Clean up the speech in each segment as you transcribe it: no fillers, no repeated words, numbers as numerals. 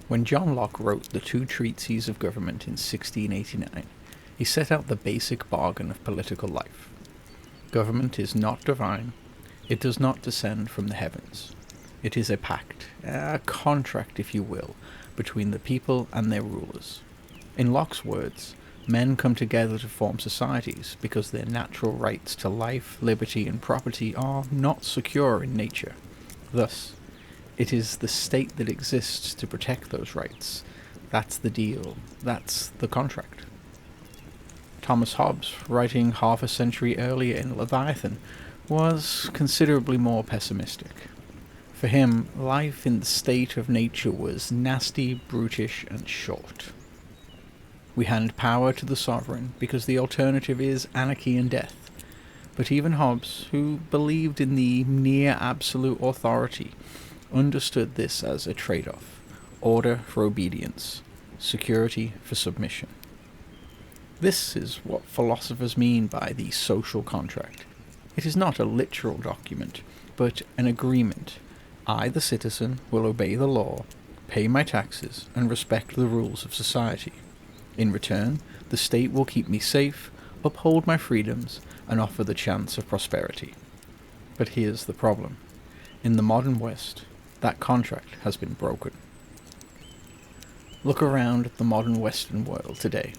When John Locke wrote the two Treatises of Government in 1689, he set out the basic bargain of political life. Government is not divine, it does not descend from the heavens. It is a pact, a contract if you will, between the people and their rulers. In Locke's words, men come together to form societies because their natural rights to life, liberty and property are not secure in nature. Thus, it is the state that exists to protect those rights. That's the deal. That's the contract. Thomas Hobbes, writing half a century earlier in Leviathan, was considerably more pessimistic. For him, life in the state of nature was nasty, brutish, and short. We hand power to the sovereign because the alternative is anarchy and death. But even Hobbes, who believed in the near absolute authority, understood this as a trade-off: order for obedience, security for submission. This is what philosophers mean by the social contract. It is not a literal document, but an agreement. I, the citizen, will obey the law, pay my taxes, and respect the rules of society. In return, the state will keep me safe, uphold my freedoms, and offer the chance of prosperity. But here's the problem. In the modern West, that contract has been broken. Look around at the modern Western world today.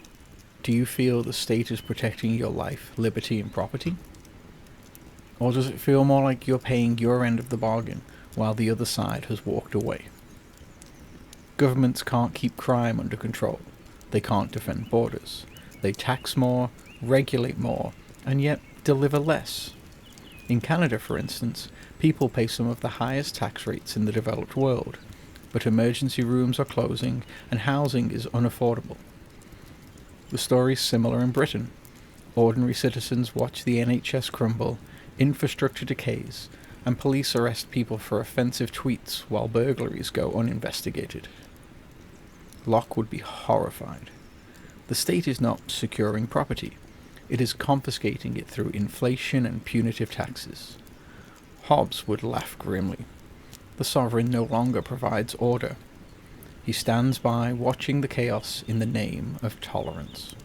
Do you feel the state is protecting your life, liberty, and property? Or does it feel more like you're paying your end of the bargain while the other side has walked away? Governments can't keep crime under control. They can't defend borders. They tax more, regulate more, and yet deliver less. In Canada, for instance, people pay some of the highest tax rates in the developed world, but emergency rooms are closing and housing is unaffordable. The story's similar in Britain. Ordinary citizens watch the NHS crumble, infrastructure decays, and police arrest people for offensive tweets while burglaries go uninvestigated. Locke would be horrified. The state is not securing property. It is confiscating it through inflation and punitive taxes. Hobbes would laugh grimly. The sovereign no longer provides order. He stands by watching the chaos in the name of tolerance.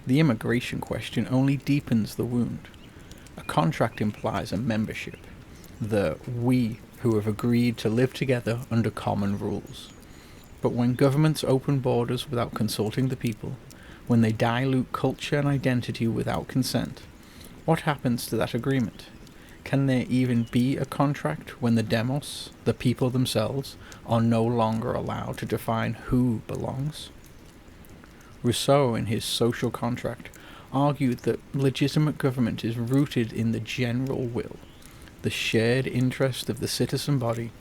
The immigration question only deepens the wound. A contract implies a membership, the we who have agreed to live together under common rules. But when governments open borders without consulting the people, when they dilute culture and identity without consent, what happens to that agreement? Can there even be a contract when the demos, the people themselves, are no longer allowed to define who belongs? Rousseau, in his Social Contract, argued that legitimate government is rooted in the general will, the shared interest of the citizen body.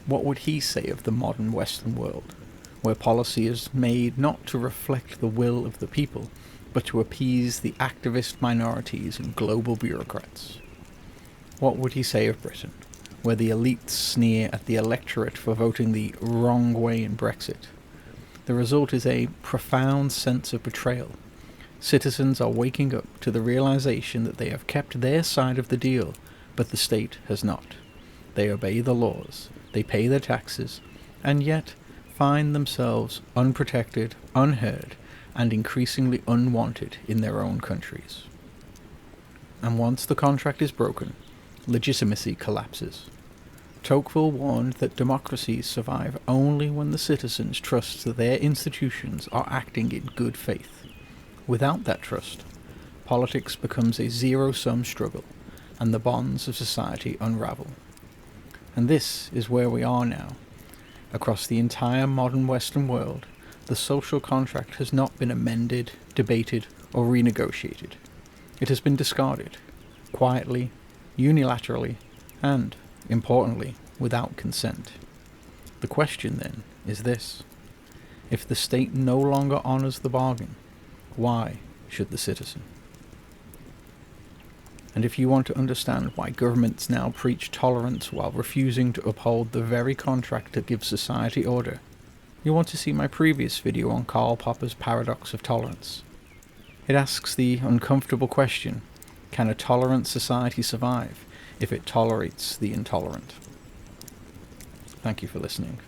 What would he say of the modern Western world, where policy is made not to reflect the will of the people, but to appease the activist minorities and global bureaucrats? What would he say of Britain, where the elites sneer at the electorate for voting the wrong way in Brexit? The result is a profound sense of betrayal. Citizens are waking up to the realization that they have kept their side of the deal, but the state has not. They obey the laws, they pay their taxes, and yet find themselves unprotected, unheard, and increasingly unwanted in their own countries. And once the contract is broken, legitimacy collapses. Tocqueville warned that democracies survive only when the citizens trust that their institutions are acting in good faith. Without that trust, politics becomes a zero-sum struggle, and the bonds of society unravel. And this is where we are now. Across the entire modern Western world, the social contract has not been amended, debated, or renegotiated. It has been discarded, quietly, unilaterally, and, importantly, without consent. The question, then, is this. If the state no longer honours the bargain, why should the citizen? And if you want to understand why governments now preach tolerance while refusing to uphold the very contract that gives society order, you'll want to see my previous video on Karl Popper's paradox of tolerance. It asks the uncomfortable question, can a tolerant society survive if it tolerates the intolerant? Thank you for listening.